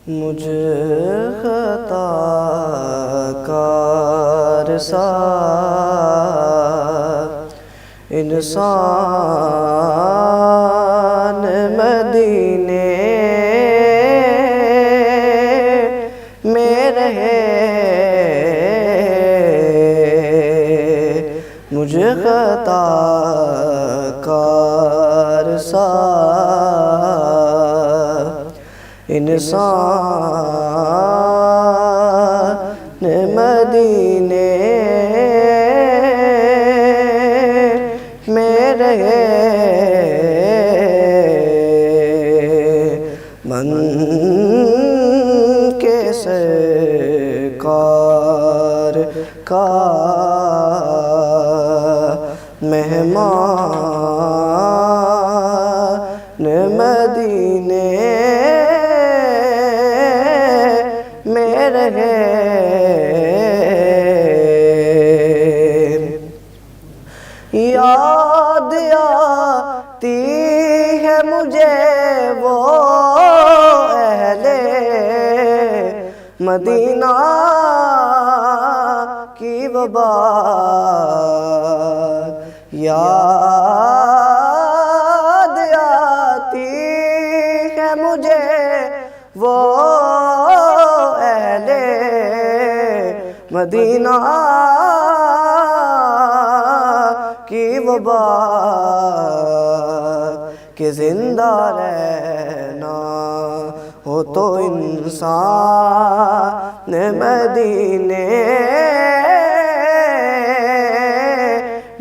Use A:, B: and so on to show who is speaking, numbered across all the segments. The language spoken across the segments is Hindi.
A: मुझे खताकार सा इंसान मदीने में रहे, मुझे खताकार सा इंसान मदीने में रहे, मन के सरकार का मेहमान मदीने में रहे। याद आती है मुझे वो अहले मदीना की वबा, याद आती है मुझे वो अहले मदीना की वबा के जिंदा रहना हो तो इंसान मदीने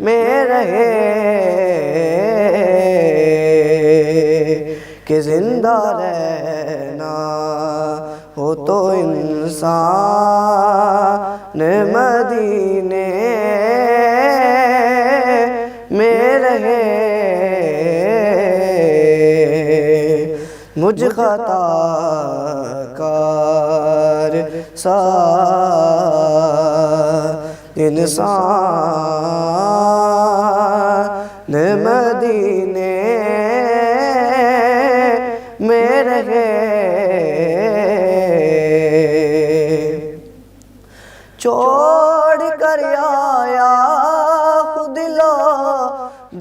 A: में रहे, कि जिंदा रहना हो तो इंसान मदीने में रहे। मुझ खताकार सा इंसान मदीने में रहे, छोड़ कर आया खुद लो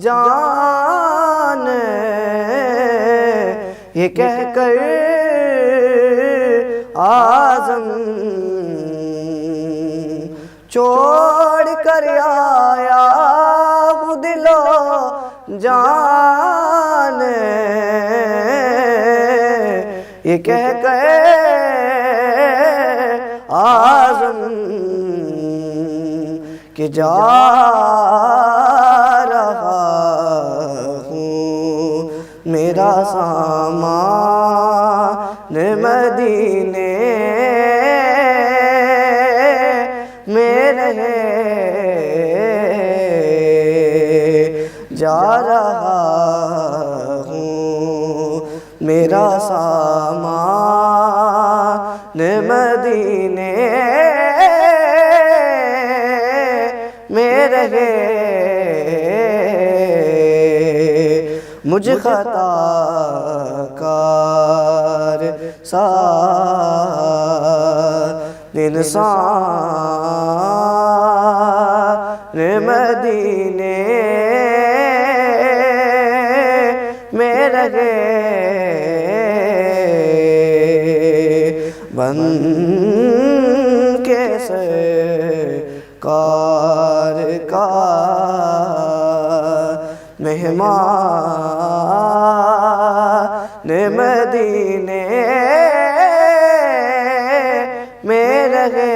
A: जान, ये कहकर आज़म छोड़ कर आया खुद लो जान, ये कहकर आज़म कि जा रहा हूँ मेरा सामान मदीने में रहे, जा रहा हूँ मेरा सामान मदीने में रहे। मुझ खताकार सा इंसान मदीने में रहे, बन के सरकार का मेहमान मदीने में रहे।